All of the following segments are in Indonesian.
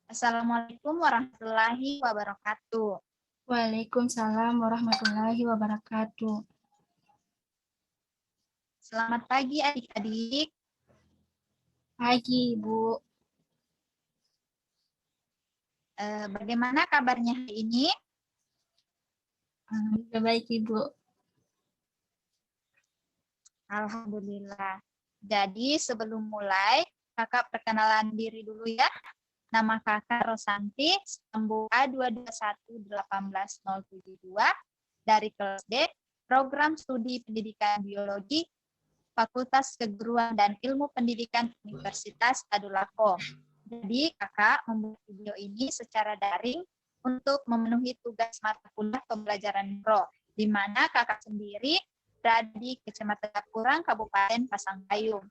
Assalamualaikum warahmatullahi wabarakatuh. Waalaikumsalam warahmatullahi wabarakatuh. Selamat pagi adik-adik. Pagi, Ibu. Bagaimana kabarnya hari ini? Alhamdulillah baik, Ibu. Alhamdulillah. Jadi sebelum mulai, kakak perkenalan diri dulu ya. Nama kakak Rosanti, sambung A22118072 dari kelas D, Program Studi Pendidikan Biologi, Fakultas Keguruan dan Ilmu Pendidikan Universitas Tadulako. Jadi kakak membuat video ini secara daring untuk memenuhi tugas mata kuliah pembelajaran mikro, di mana kakak sendiri berada di Kecamatan Kurang, Kabupaten Pasangkayung.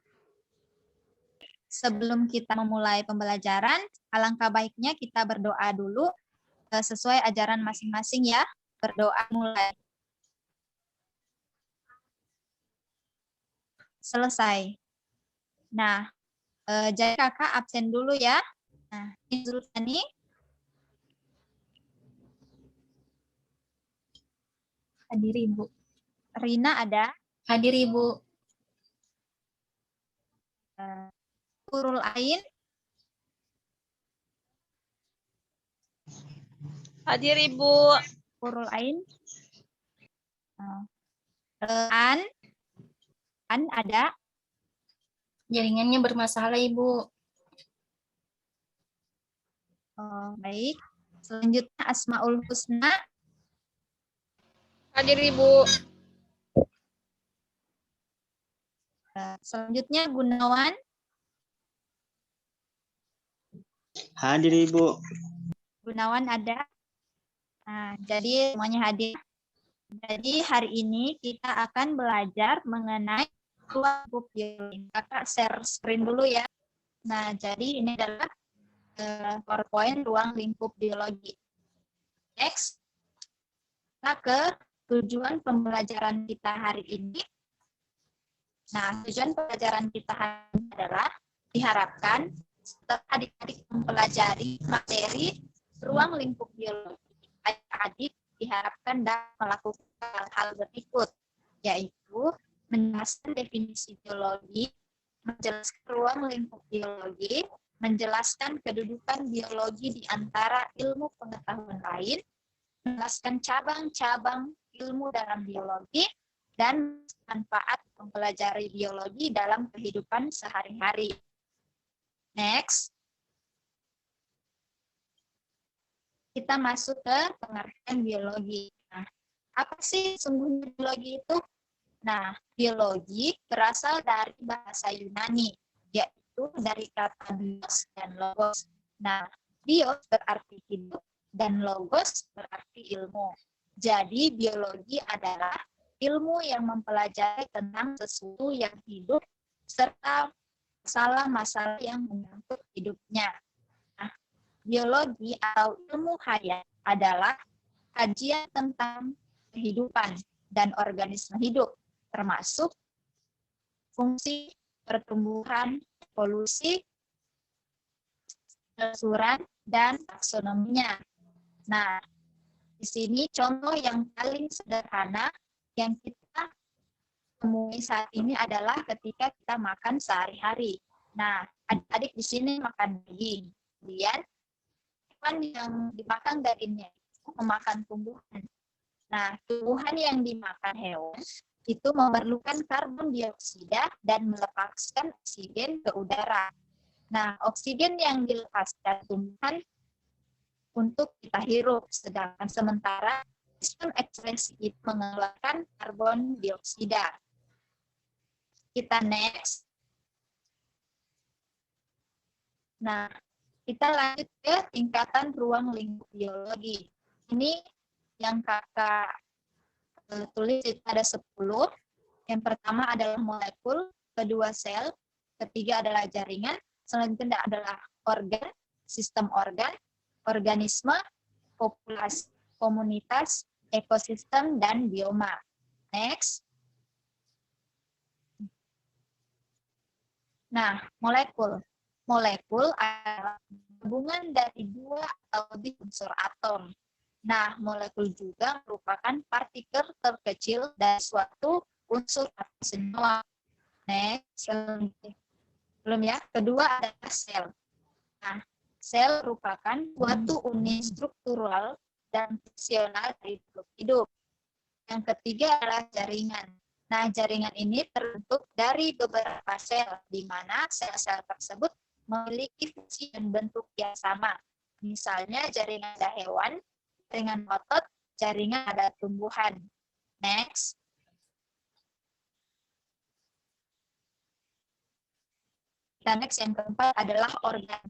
Sebelum kita memulai pembelajaran, alangkah baiknya kita berdoa dulu sesuai ajaran masing-masing ya. Berdoa mulai. Selesai. Nah, jadi kakak absen dulu ya. Nah, ini Zulfani. Hadir, Ibu. Rina ada. Hadir, Ibu. Nurul Ain. Hadir, Ibu. Nurul Ain. An ada. Jaringannya bermasalah, Ibu. Oh, baik. Selanjutnya Asmaul Husna. Hadir, Ibu. Selanjutnya Gunawan. Hadir, Ibu. Gunawan ada. Nah, jadi semuanya hadir. Jadi hari ini kita akan belajar mengenai ruang lingkup biologi. Kakak share screen dulu ya. Nah, jadi ini adalah PowerPoint ruang lingkup biologi. Next. Kita ke tujuan pembelajaran kita hari ini. Nah, tujuan pembelajaran kita hari ini adalah diharapkan setelah adik-adik mempelajari materi ruang lingkup biologi, adik-adik diharapkan dapat melakukan hal-hal berikut, yaitu menjelaskan definisi biologi, menjelaskan ruang lingkup biologi, menjelaskan kedudukan biologi di antara ilmu pengetahuan lain, menjelaskan cabang-cabang ilmu dalam biologi, dan manfaat mempelajari biologi dalam kehidupan sehari-hari. Next. Kita masuk ke pengertian biologi. Nah, apa sih sungguhnya biologi itu? Nah, biologi berasal dari bahasa Yunani, yaitu dari kata bios dan logos. Nah, bios berarti hidup dan logos berarti ilmu. Jadi, biologi adalah ilmu yang mempelajari tentang sesuatu yang hidup serta masalah-masalah yang menyangkut hidupnya. Nah, biologi atau ilmu hayat adalah kajian tentang kehidupan dan organisme hidup, termasuk fungsi pertumbuhan, evolusi, kesusuran, dan taksonominya. Nah, di sini contoh yang paling sederhana yang kita temui saat ini adalah ketika kita makan sehari-hari. Nah, adik-adik di sini makan daging. Kemudian, hewan yang dimakan dagingnya itu memakan tumbuhan. Nah, tumbuhan yang dimakan hewan itu memerlukan karbon dioksida dan melepaskan oksigen ke udara. Nah, oksigen yang dilepaskan tumbuhan untuk kita hirup, sedangkan sementara sistem ekskresi itu mengeluarkan karbon dioksida. Kita next. Nah, kita lanjut ke tingkatan ruang lingkup biologi. Ini yang kakak tulis itu ada 10. Yang pertama adalah molekul, kedua sel, ketiga adalah jaringan, selanjutnya adalah organ, sistem organ, organisme, populasi, komunitas, ekosistem, dan bioma. Next. Nah, molekul. Molekul adalah gabungan dari 2 atau lebih unsur atom. Nah, molekul juga merupakan partikel terkecil dari suatu unsur atau senyawa. Next, belum ya. Kedua adalah sel. Nah, sel merupakan suatu unit struktural dan fungsional dari makhluk hidup. Yang ketiga adalah jaringan. Nah, jaringan ini terbentuk dari beberapa sel, di mana sel-sel tersebut memiliki fungsi dan bentuk yang sama. Misalnya jaringan pada hewan, jaringan otot, jaringan pada tumbuhan. Next. Dan next yang keempat adalah organ.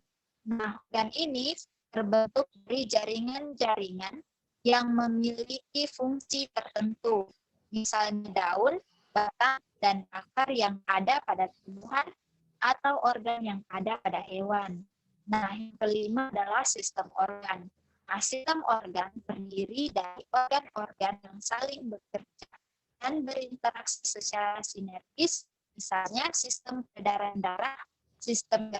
Nah, organ ini terbentuk dari jaringan-jaringan yang memiliki fungsi tertentu. Misalnya daun, batang, dan akar yang ada pada tumbuhan atau organ yang ada pada hewan. Nah, yang kelima adalah sistem organ. Nah, sistem organ terdiri dari organ-organ yang saling bekerja dan berinteraksi secara sinergis, misalnya sistem peredaran darah, sistem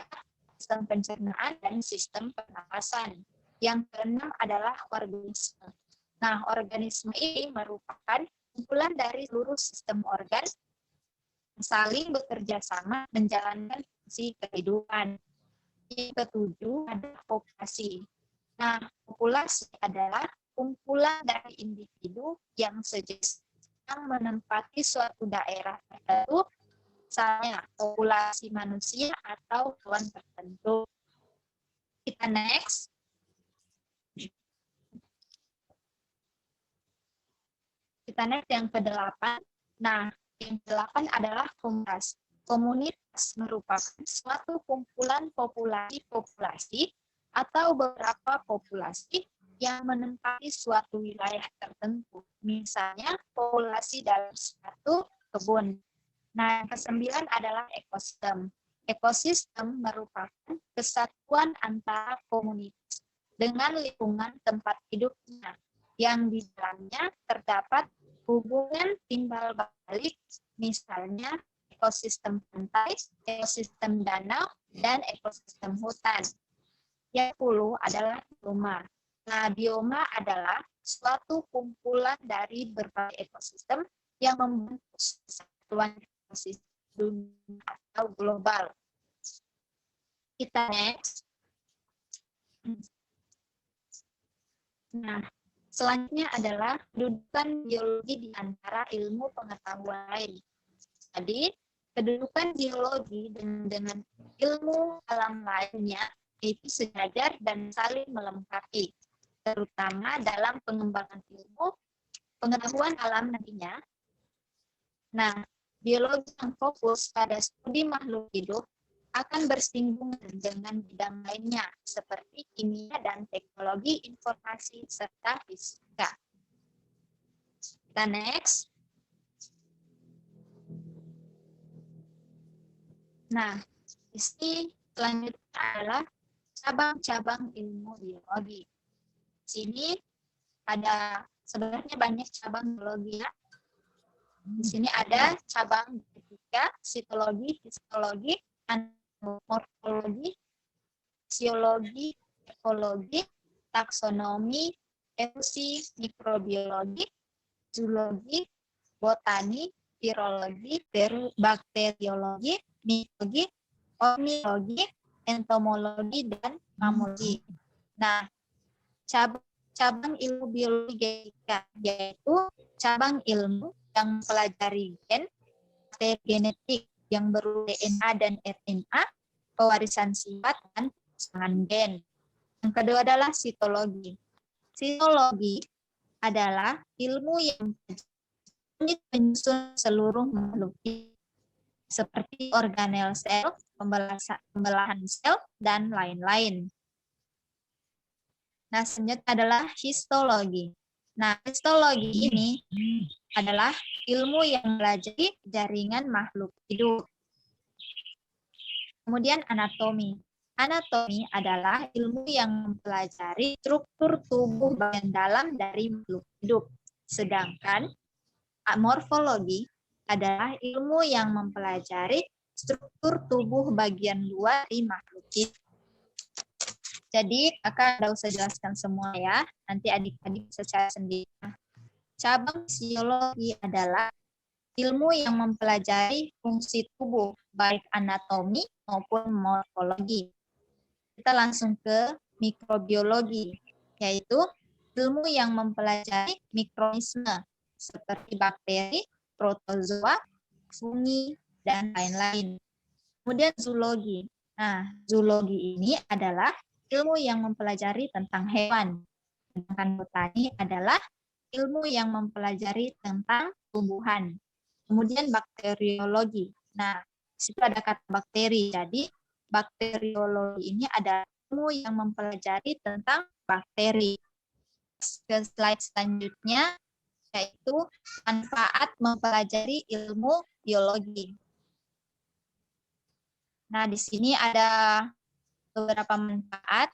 pencernaan, dan sistem pernapasan. Yang keenam adalah organisme. Nah, organisme ini merupakan kumpulan dari seluruh sistem organ yang saling bekerja sama menjalankan fungsi kehidupan. Yang ketujuh adalah populasi. Nah, populasi adalah kumpulan dari individu yang sejenis yang menempati suatu daerah tertentu, misalnya populasi manusia atau hewan tertentu. Kita next. Kita next yang ke-8. Nah, yang ke-8 adalah komunitas. Komunitas merupakan suatu kumpulan populasi atau beberapa populasi yang menempati suatu wilayah tertentu. Misalnya populasi dalam suatu kebun. Nah, yang ke-9 adalah ekosistem. Ekosistem merupakan kesatuan antara komunitas dengan lingkungan tempat hidupnya, yang di dalamnya terdapat hubungan timbal balik, misalnya ekosistem pantai, ekosistem danau, dan ekosistem hutan. Yang 10 adalah bioma. Nah, bioma adalah suatu kumpulan dari berbagai ekosistem yang membentuk satuan ekosistem dunia atau global. Kita next. Nah, selanjutnya adalah kedudukan biologi di antara ilmu pengetahuan lain. Jadi, kedudukan biologi dengan ilmu alam lainnya itu sejajar dan saling melengkapi, terutama dalam pengembangan ilmu pengetahuan alam nantinya. Nah, biologi yang fokus pada studi makhluk hidup akan bersinggungan dengan bidang lainnya seperti kimia dan teknologi informasi serta fisika. Kita next. Nah, ini selanjutnya adalah cabang-cabang ilmu biologi. Di sini ada sebenarnya banyak cabang biologi ya. Di sini ada cabang genetika, sitologi, histologi, morfologi, fisiologi, ekologi, taksonomi, evolusi, mikrobiologi, zoologi, botani, virologi, bakteriologi, mikrobiologi, ornitologi, entomologi, dan mamologi. Nah, cabang ilmu biologi genetika yaitu cabang ilmu yang mempelajari gen, materi genetik yang berupa DNA dan RNA, pewarisan sifat, dan pasangan gen. Yang kedua adalah sitologi. Sitologi adalah ilmu yang menyusun seluruh makhluk seperti organel sel, pembelahan sel, dan lain-lain. Nah, selanjutnya adalah histologi. Nah, histologi ini adalah ilmu yang mempelajari jaringan makhluk hidup. Kemudian anatomi. Anatomi adalah ilmu yang mempelajari struktur tubuh bagian dalam dari makhluk hidup. Sedangkan morfologi adalah ilmu yang mempelajari struktur tubuh bagian luar dari makhluk hidup. Jadi kakak tidak usah jelaskan semua ya. Nanti adik-adik secara sendiri. Cabang fisiologi adalah ilmu yang mempelajari fungsi tubuh, baik anatomi maupun morfologi. Kita langsung ke mikrobiologi, yaitu ilmu yang mempelajari mikroorganisme seperti bakteri, protozoa, fungi, dan lain-lain. Kemudian zoologi. Nah, zoologi ini adalah ilmu yang mempelajari tentang hewan. Sedangkan botani adalah ilmu yang mempelajari tentang tumbuhan. Kemudian bakteriologi. Nah, di situ ada kata bakteri. Jadi, bakteriologi ini adalah ilmu yang mempelajari tentang bakteri. Ke slide selanjutnya, yaitu manfaat mempelajari ilmu biologi. Nah, di sini ada beberapa manfaat.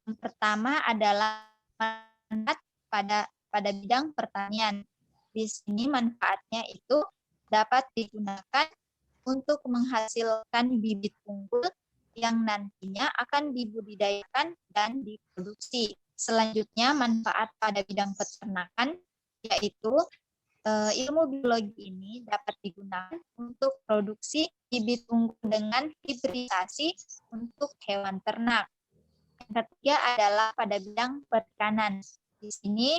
Yang pertama adalah manfaat pada bidang pertanian. Di sini manfaatnya itu dapat digunakan untuk menghasilkan bibit unggul yang nantinya akan dibudidayakan dan diproduksi. Selanjutnya manfaat pada bidang peternakan, yaitu ilmu biologi ini dapat digunakan untuk produksi bibit unggul dengan hibridisasi untuk hewan ternak. Yang ketiga adalah pada bidang perikanan. Di sini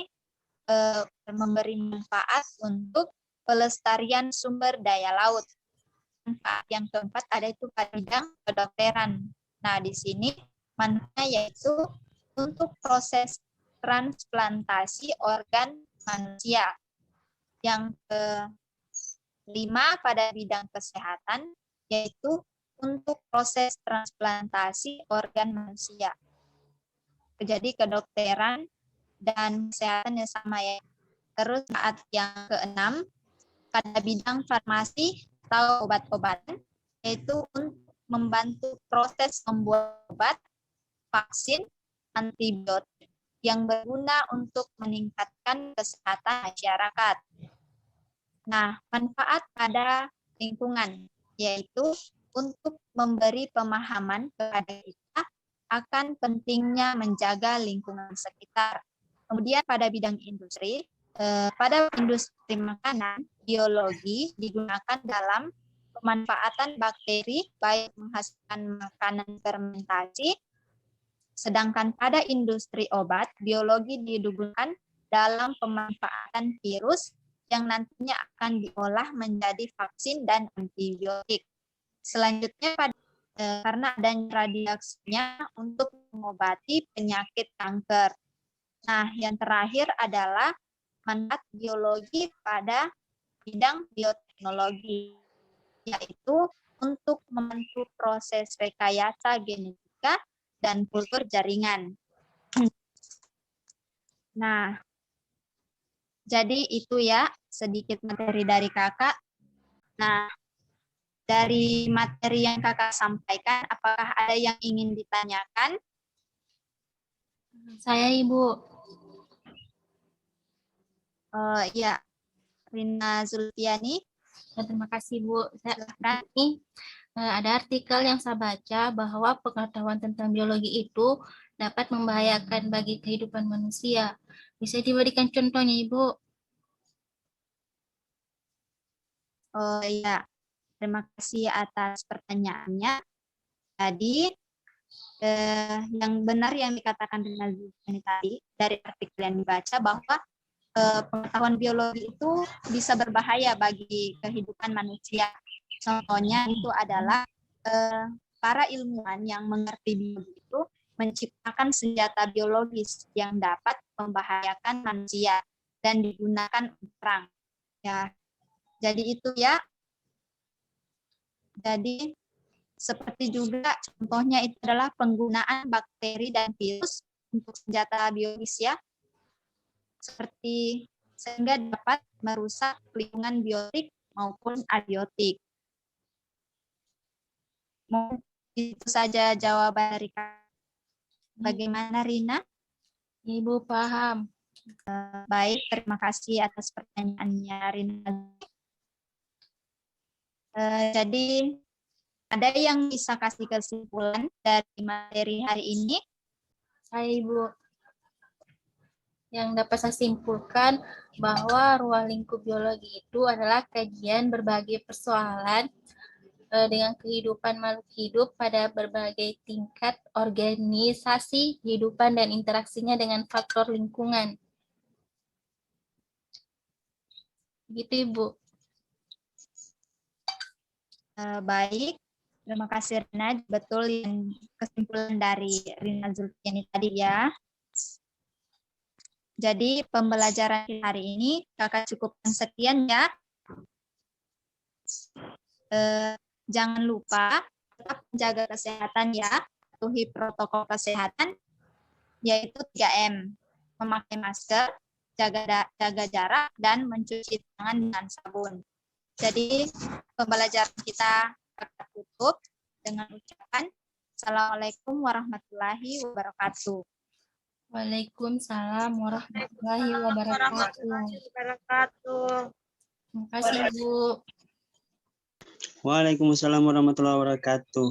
memberi manfaat untuk pelestarian sumber daya laut. Manfaat yang keempat ada itu pada bidang kedokteran. Nah, di sini manfaatnya yaitu untuk proses transplantasi organ manusia. Yang kelima pada bidang kesehatan, yaitu untuk proses transplantasi organ manusia. Jadi kedokteran dan kesehatan yang sama ya. Terus saat yang keenam, pada bidang farmasi atau obat-obatan, yaitu untuk membantu proses membuat obat, vaksin, antibiotik yang berguna untuk meningkatkan kesehatan masyarakat. Nah, manfaat pada lingkungan, yaitu untuk memberi pemahaman kepada kita akan pentingnya menjaga lingkungan sekitar. Kemudian pada bidang industri, pada industri makanan, biologi digunakan dalam pemanfaatan bakteri, baik menghasilkan makanan fermentasi, sedangkan pada industri obat, biologi digunakan dalam pemanfaatan virus yang nantinya akan diolah menjadi vaksin dan antibiotik. Selanjutnya, karena adanya radiasinya untuk mengobati penyakit kanker. Nah, yang terakhir adalah manfaat biologi pada bidang bioteknologi, yaitu untuk membantu proses rekayasa genetika dan kultur jaringan. Nah, jadi itu ya sedikit materi dari kakak. Nah, dari materi yang kakak sampaikan, apakah ada yang ingin ditanyakan? Saya Ibu. Ya, Rina Zulfiani. Terima kasih Bu. Silakan. Ini ada artikel yang saya baca bahwa pengetahuan tentang biologi itu dapat membahayakan bagi kehidupan manusia. Bisa diberikan contohnya Ibu? Oh ya, terima kasih atas pertanyaannya. Jadi yang benar yang dikatakan Rina Zulfiani tadi dari artikel yang dibaca bahwa pengetahuan biologi itu bisa berbahaya bagi kehidupan manusia. Contohnya itu adalah para ilmuwan yang mengerti biologi itu menciptakan senjata biologis yang dapat membahayakan manusia dan digunakan untuk perang. Ya, jadi itu ya. Jadi seperti juga contohnya itu adalah penggunaan bakteri dan virus untuk senjata biologis ya. Seperti sehingga dapat merusak lingkungan biotik maupun abiotik. Itu saja jawaban dari Kak. Bagaimana Rina? Ibu paham. Baik, terima kasih atas pertanyaannya Rina. Jadi Ada yang bisa kasih kesimpulan dari materi hari ini? Hai Ibu. Yang dapat saya simpulkan bahwa ruang lingkup biologi itu adalah kajian berbagai persoalan dengan kehidupan makhluk hidup pada berbagai tingkat organisasi kehidupan dan interaksinya dengan faktor lingkungan. Gitu Ibu. Baik, terima kasih Rina. Betul yang kesimpulan dari Rina Zulfiani tadi ya. Jadi pembelajaran hari ini kakak cukupkan sekian ya. Jangan lupa tetap menjaga kesehatan ya. Patuhi protokol kesehatan yaitu 3M. Memakai masker, jaga jarak, dan mencuci tangan dengan sabun. Jadi pembelajaran kita akan tutup dengan ucapan Assalamualaikum warahmatullahi wabarakatuh. Waalaikumsalam warahmatullahi wabarakatuh. Terima kasih, Bu. Waalaikumsalam warahmatullahi wabarakatuh.